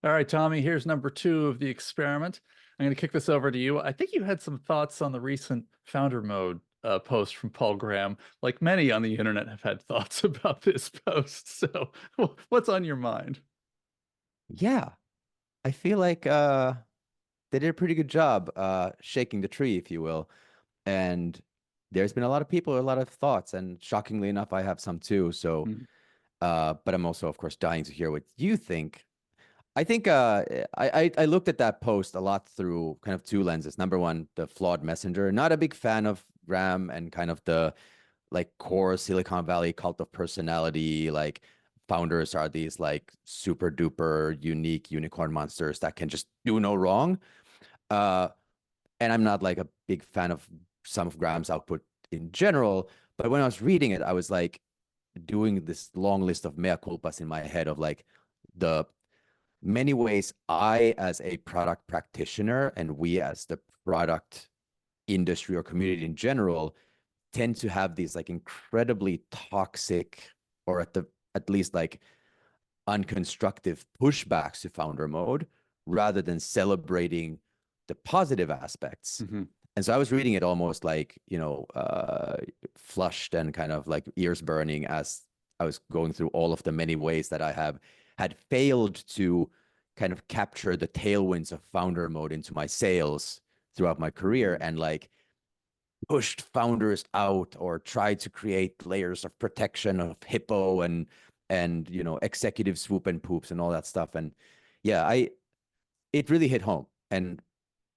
All right, Tommy, here's number two of the experiment. I'm going to kick this over to you. I think you had some thoughts on the recent founder mode post from Paul Graham. Like many on the internet have had thoughts about this post. So, what's on your mind? Yeah, I feel like they did a pretty good job shaking the tree, if you will. And there's been a lot of people, a lot of thoughts, and shockingly enough, I have some too. So, Mhm. but I'm also, of course, dying to hear what you think. I think I looked at that post a lot through kind of two lenses. Number one, the flawed messenger. Not a big fan of Graham and kind of the like core Silicon Valley cult of personality. Like founders are these like super duper unique unicorn monsters that can just do no wrong. Uh, and I'm not like a big fan of some of Graham's output in general. But when I was reading it, I was like doing this long list of mea culpas in my head of like the many ways I, as a product practitioner, and we as the product industry or community in general, tend to have these like incredibly toxic or at least like unconstructive pushbacks to founder mode rather than celebrating the positive aspects. Mhm. And so I was reading it almost like, flushed and kind of like ears burning as I was going through all of the many ways that I have had failed to kind of capture the tailwinds of founder mode into my sales throughout my career and like pushed founders out or tried to create layers of protection of hippo and executive swoop and poops and all that stuff. And yeah, I it really hit home. And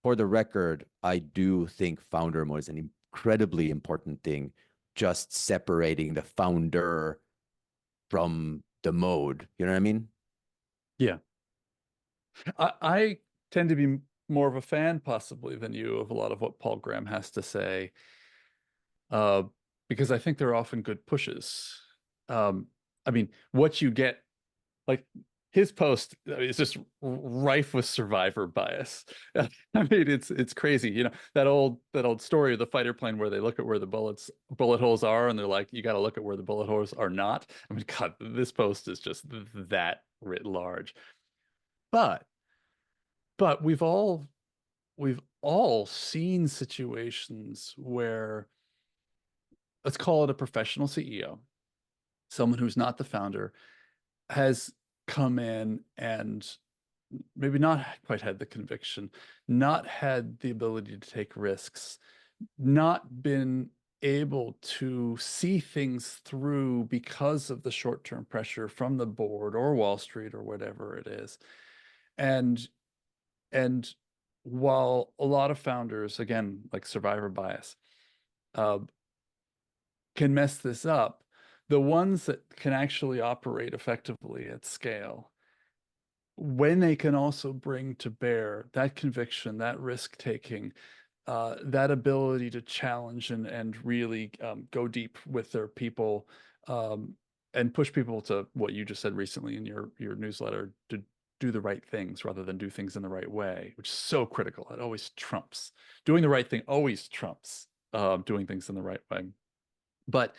for the record, I do think founder mode is an incredibly important thing, just separating the founder from the mode. You know what I mean? Yeah. I tend to be more of a fan, possibly, than you of a lot of what Paul Graham has to say, uh, because I think they're often good pushes. I mean, what you get like his post is just rife with survivor bias. I mean, it's crazy. That old story of the fighter plane where they look at where the bullet holes are, and they're like, you got to look at where the bullet holes are not. I mean, God, this post is just that writ large. But but we've all seen situations where let's call it a professional CEO, someone who's not the founder, has come in and maybe not quite had the conviction, not had the ability to take risks, not been able to see things through because of the short-term pressure from the board or Wall Street or whatever it is. And and while a lot of founders, again, like survivor bias, uh, can mess this up, the ones that can actually operate effectively at scale when they can also bring to bear that conviction, that risk taking, that ability to challenge and really go deep with their people, and push people to what you just said recently in your newsletter to do the right things rather than do things in the right way, which is so critical. It always trumps doing the right thing, always trumps doing things in the right way. But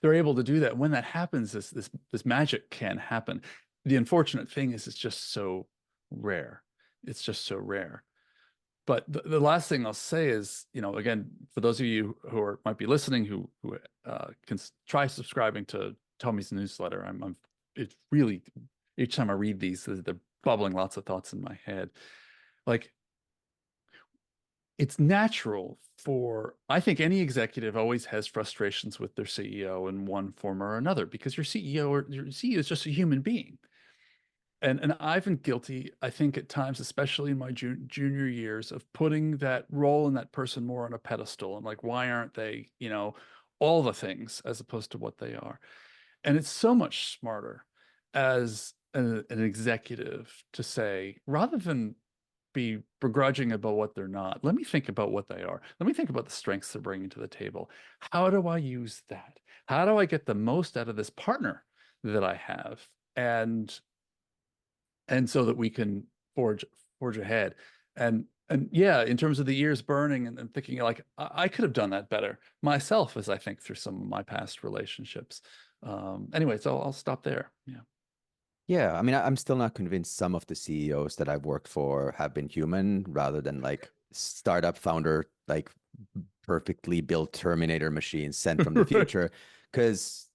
they're able to do that. When that happens, this magic can happen. The unfortunate thing is it's just so rare. It's just so rare. But the last thing I'll say is, again, for those of you who might be listening who can try subscribing to Tommy's newsletter. I'm it's really each time I read these, they're bubbling lots of thoughts in my head. Like it's natural for, I think any executive always has frustrations with their CEO in one form or another because your CEO is just a human being. And I've been guilty, I think at times, especially in my junior years, of putting that role and that person more on a pedestal. And like, why aren't they, all the things as opposed to what they are? And it's so much smarter as an executive to say, rather than be begrudging about what they're not. Let me think about what they are. Let me think about the strengths they're bringing to the table. How do I use that? How do I get the most out of this partner that I have? And so that we can forge ahead. And yeah, in terms of the ears burning and thinking like I could have done that better myself as I think through some of my past relationships. Anyway, so I'll stop there. Yeah. Yeah, I mean, I'm still not convinced some of the CEOs that I've worked for have been human rather than like startup founder, like perfectly built Terminator machines sent from the Right. future. Because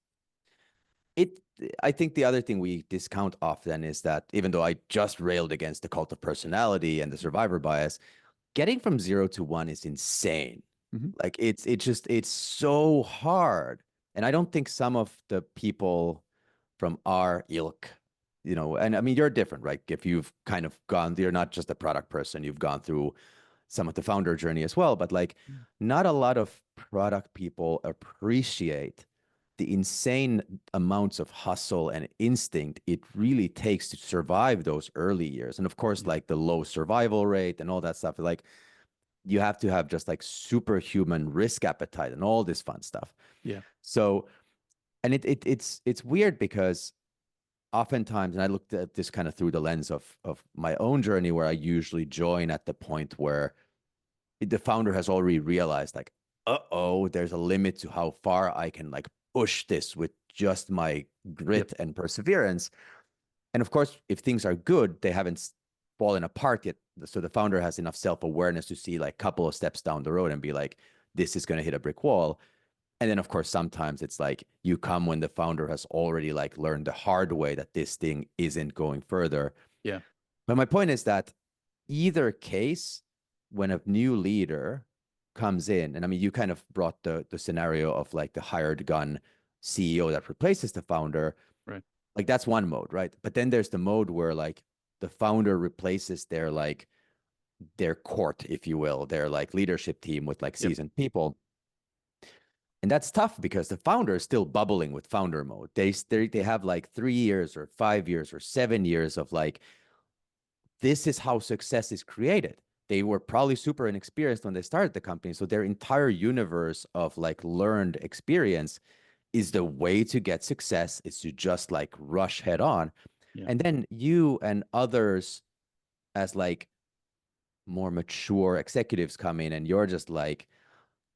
it, I think the other thing we discount often is that even though I just railed against the cult of personality and the survivor bias, getting from 0 to 1 is insane. Mhm. Like it's so hard. And I don't think some of the people from our ilk, and I mean you're different, right? If you've kind of gone, you're not just a product person, you've gone through some of the founder journey as well, but like not a lot of product people appreciate the insane amounts of hustle and instinct it really takes to survive those early years. And of course, Yeah. like the low survival rate and all that stuff, like you have to have just like superhuman risk appetite and all this fun stuff. Yeah. So, and it's weird because oftentimes, and I looked at this kind of through the lens of my own journey, where I usually join at the point where the founder has already realized, like, uh-oh, there's a limit to how far I can like push this with just my Yep. grit and perseverance. And of course, if things are good, they haven't fallen apart yet. So the founder has enough self-awareness to see like a couple of steps down the road and be like, this is going to hit a brick wall. And then of course, sometimes it's like you come when the founder has already like learned the hard way that this thing isn't going further. Yeah. But my point is that either case, when a new leader comes in, and I mean, you kind of brought the scenario of like the hired gun CEO that replaces the founder, Right. like that's one mode, right? But then there's the mode where like the founder replaces their court, if you will, their like leadership team with like Yep. seasoned people. And that's tough because the founder is still bubbling with founder mode. They have like 3 years or 5 years or 7 years of like, this is how success is created. They were probably super inexperienced when they started the company. So their entire universe of like learned experience is the way to get success is to just like rush head on. Yeah. And then you and others as like more mature executives come in and you're just like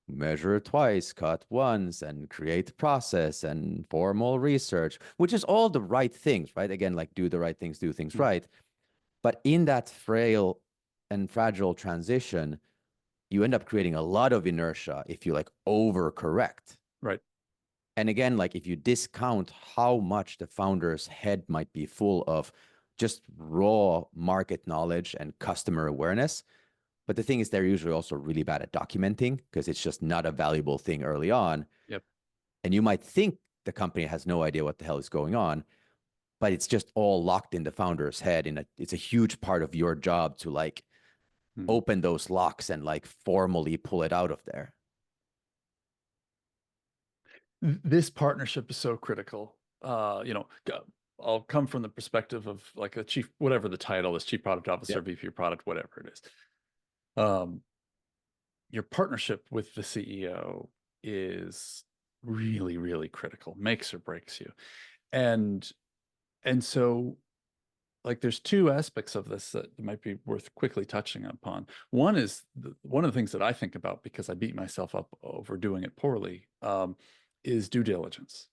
measure twice, cut once, and create process and formal research, which is all the right things, right? Again, like do the right things, do things Mhm. right. But in that frail and fragile transition, you end up creating a lot of inertia if you like overcorrect. Right. And again, like if you discount how much the founder's head might be full of just raw market knowledge and customer awareness. But the thing is, they're usually also really bad at documenting because it's just not a valuable thing early on. Yep. And you might think the company has no idea what the hell is going on, but it's just all locked in the founder's head. And it's a huge part of your job to like Mhm. open those locks and like formally pull it out of there. This partnership is so critical. I'll come from the perspective of like a chief, whatever the title is, chief product officer, Yep. VP of product, whatever it is. Um, your partnership with the CEO is really, really critical, makes or breaks you. And and so like there's two aspects of this that might be worth quickly touching upon. One is one of the things that I think about because I beat myself up over doing it poorly, is due diligence.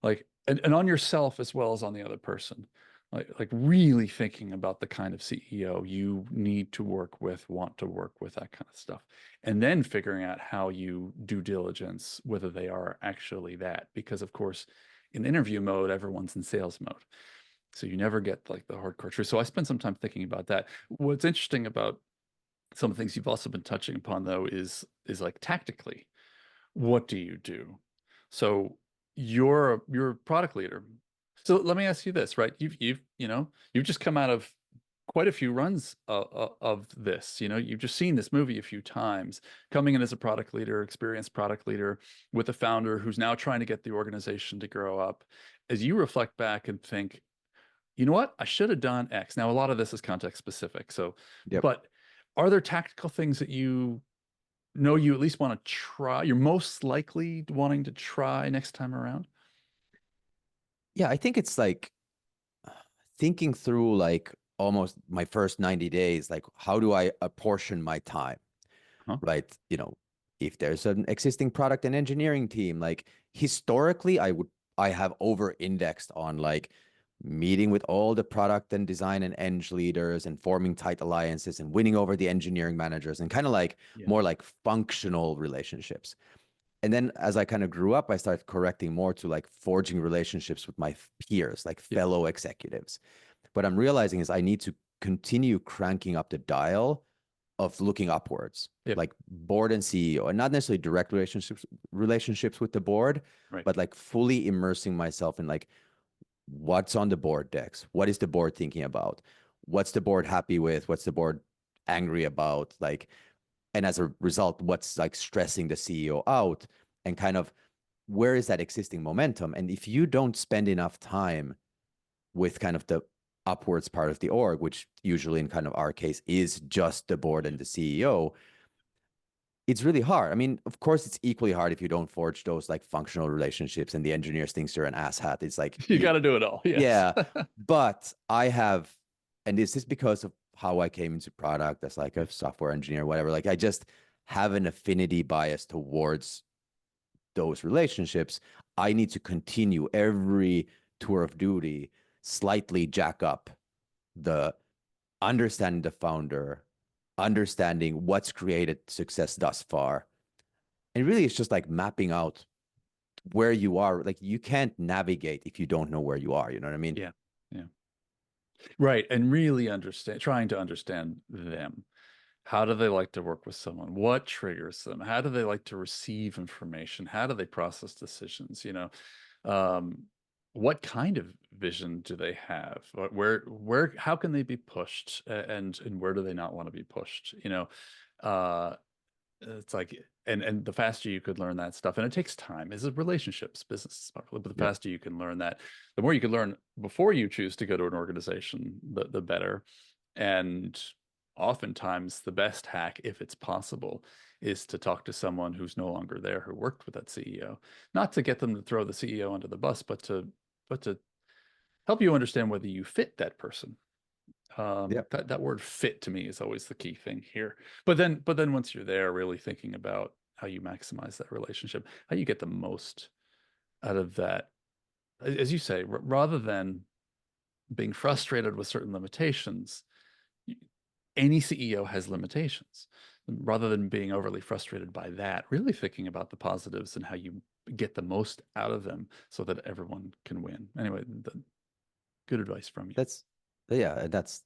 Like and on yourself as well as on the other person. Like really thinking about the kind of CEO you need to work with, want to work with, that kind of stuff. And then figuring out how you due diligence, whether they are actually that. Because of course, in interview mode, everyone's in sales mode. So you never get like the hardcore truth. So I spent some time thinking about that. What's interesting about some of the things you've also been touching upon though is like tactically, what do you do? So you're a product leader. So let me ask you this, right? You've just come out of quite a few runs of this. You've just seen this movie a few times, coming in as a product leader, experienced product leader with a founder who's now trying to get the organization to grow up. As you reflect back and think, you know what? I should have done X. Now, a lot of this is context specific. So, Yep. but are there tactical things that you know you at least want to try? You're most likely wanting to try next time around? Yeah, I think it's like thinking through like almost my first 90 days, like how do I apportion my time, Huh? right? If there's an existing product and engineering team, like historically, I have over indexed on like meeting with all the product and design and eng leaders and forming tight alliances and winning over the engineering managers and kind of like Yeah. more like functional relationships. And then as I kind of grew up, I started correcting more to like forging relationships with my peers, like Yeah. fellow executives. What I'm realizing is I need to continue cranking up the dial of looking upwards, Yep. like board and CEO, and not necessarily direct relationships with the board, Right. but like fully immersing myself in like what's on the board decks, what is the board thinking about, what's the board happy with, what's the board angry about, like, and as a result, what's like stressing the CEO out, and kind of where is that existing momentum. And if you don't spend enough time with kind of the upwards part of the org, which usually in kind of our case is just the board and the CEO, it's really hard. I mean, of course, it's equally hard if you don't forge those like functional relationships and the engineers thinks you're an asshat. It's like, You got to do it all. Yes. yeah, but I have, and this is because of how I came into product as like Yeah. a software engineer, whatever. Like I just have an affinity bias towards those relationships. I need to continue every tour of duty, slightly jack up the understanding the founder, understanding what's created success thus far. And really, it's just like mapping out where you are. Like you can't navigate if you don't know where you are. You know what I mean? Yeah. Yeah. Right. And really trying to understand them. How do they like to work with someone? What triggers them? How do they like to receive information? How do they process decisions? Um, what kind of vision do they have? How can they be pushed, and where do they not want to be pushed? Uh, it's like, and the faster you could learn that stuff, and it takes time. It's relationships, business, but the Yep. faster you can learn that, the more you can learn before you choose to go to an organization, the better. And oftentimes, the best hack, if it's possible, is to talk to someone who's no longer there, who worked with that CEO, not to get them to throw the CEO under the bus, but to help you understand whether you fit that person. Yep. That word fit to me is always the key thing here. But then once you're there, really thinking about how you maximize that relationship, how you get the most out of that, as you say, rather than being frustrated with certain limitations, any CEO has limitations. Rather than being overly frustrated by that, really thinking about the positives and how you get the most out of them so that everyone can win. Anyway, good advice from you. That's, yeah, that's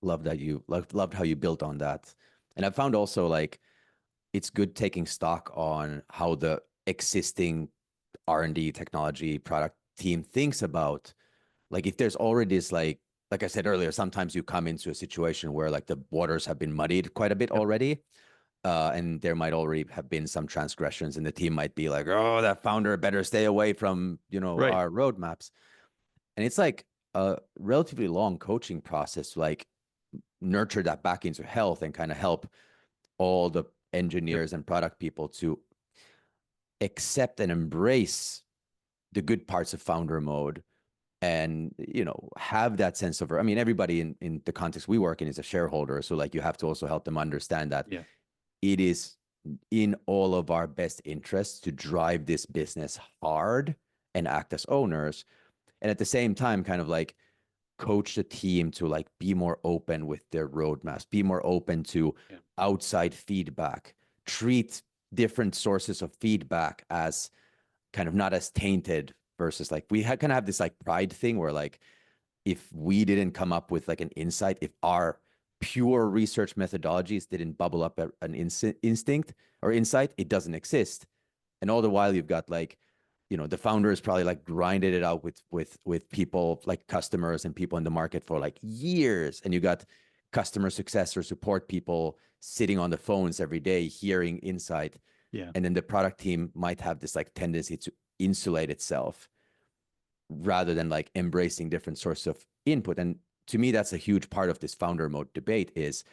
loved how you built on that. And I found also like it's good taking stock on how the existing R&D technology product team thinks about like if there's already this like I said earlier, sometimes you come into a situation where like the waters have been muddied quite a bit Yep. already. And there might already have been some transgressions and the team might be like, oh, that founder better stay away from, Right. our roadmaps. And it's like a relatively long coaching process to like nurture that back into health and kind of help all the Yep. engineers and product people to accept and embrace the good parts of founder mode and have that sense of, I mean, everybody in the context we work in is a shareholder, so like you have to also help them understand that Yeah. it is in all of our best interests to drive this business hard and act as owners, and at the same time kind of like coach the team to like be more open with their roadmaps, be more open to Yeah. outside feedback, treat different sources of feedback as kind of not as tainted versus like we kind of have this like pride thing where like if we didn't come up with like an insight, if our pure research methodologies didn't bubble up an instinct or insight, it doesn't exist. And all the while you've got like the founder is probably like grinded it out with people like customers and people in the market for like years, and you got customer success or support people sitting on the phones every day hearing insight, Yeah. and then the product team might have this like tendency to insulate itself rather than like embracing different sources of input. And to me, that's a huge part of this founder mode debate is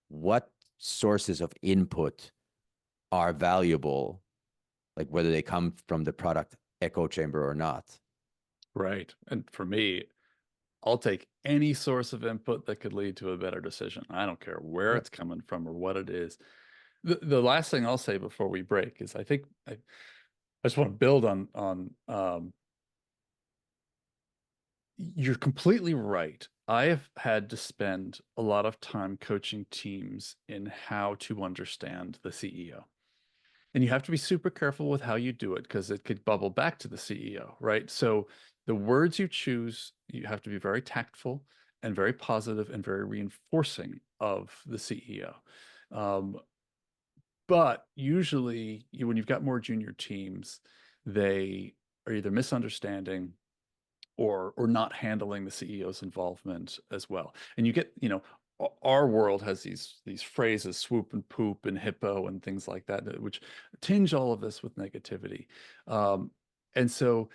what sources of input are valuable, like whether they come from the product echo chamber or not. Right. And for me, I'll take any source of input that could lead to a better decision. I don't care where Yeah. it's coming from or what it is. The last thing I'll say before we break is I think I, I, just want to build on, on, um, You're completely right. I have had to spend a lot of time coaching teams in how to understand the CEO. And you have to be super careful with how you do it because it could bubble back to the CEO, right? So the words you choose, you have to be very tactful and very positive and very reinforcing of the CEO. Um, but usually, when you've got more junior teams, they are either misunderstanding or not handling the CEO's involvement as well. And you get, our world has these phrases, swoop and poop and hippo and things like that, which tinge all of this with negativity. And so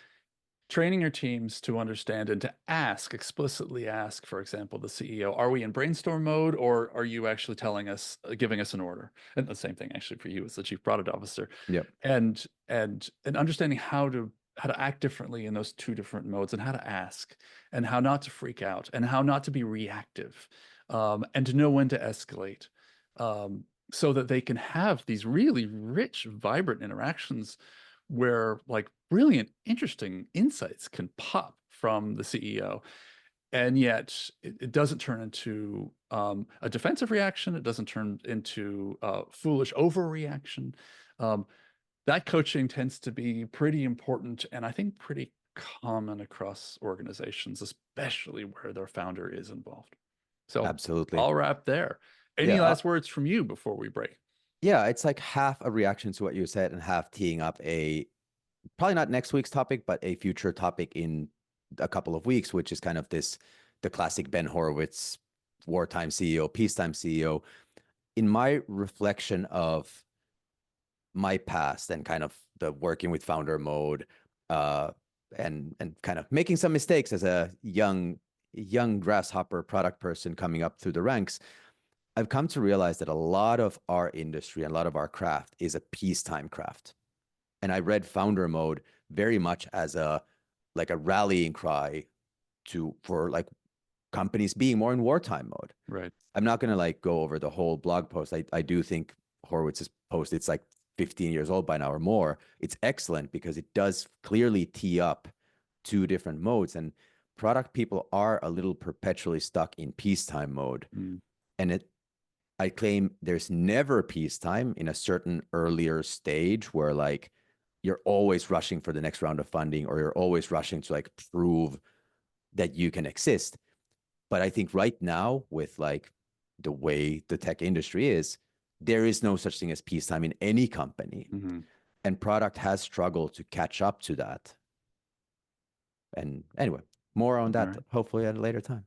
training your teams to understand and to ask, explicitly ask, for example, the CEO, are we in brainstorm mode or are you actually telling us, giving us an order? And the same thing actually for you as the chief product officer. Yep. And understanding how to act differently in those two different modes and how to ask and how not to freak out and how not to be reactive, and to know when to escalate, so that they can have these really rich, vibrant interactions where like brilliant, interesting insights can pop from the CEO. And yet it doesn't turn into a defensive reaction. It doesn't turn into foolish overreaction. Um, that coaching tends to be pretty important and I think pretty common across organizations, especially where their founder is involved. So Absolutely. I'll wrap there. Yeah. Any last words from you before we break? Yeah. It's like half a reaction to what you said and half teeing up probably not next week's topic, but a future topic in a couple of weeks, which is kind of the classic Ben Horowitz wartime CEO, peacetime CEO. In my reflection of my past and kind of the working with founder mode, uh, and kind of making some mistakes as a young grasshopper product person coming up through the ranks, I've come to realize that a lot of our industry and a lot of our craft is a peacetime craft. And I read founder mode very much as a rallying cry for like companies being more in wartime mode. Right. I'm not going to like go over the whole blog post. I do think Horowitz's post, it's like 15 years old by now or more. It's excellent because it does clearly tee up two different modes, and product people are a little perpetually stuck in peacetime mode. Mm. And I claim there's never peacetime in a certain earlier stage where like you're always rushing for the next round of funding or you're always rushing to like prove that you can exist. But I think right now, with like the way the tech industry is, there is no such thing as peacetime in any company. Mm-hmm. And product has struggled to catch up to that. And anyway, more on All that right. hopefully at a later time.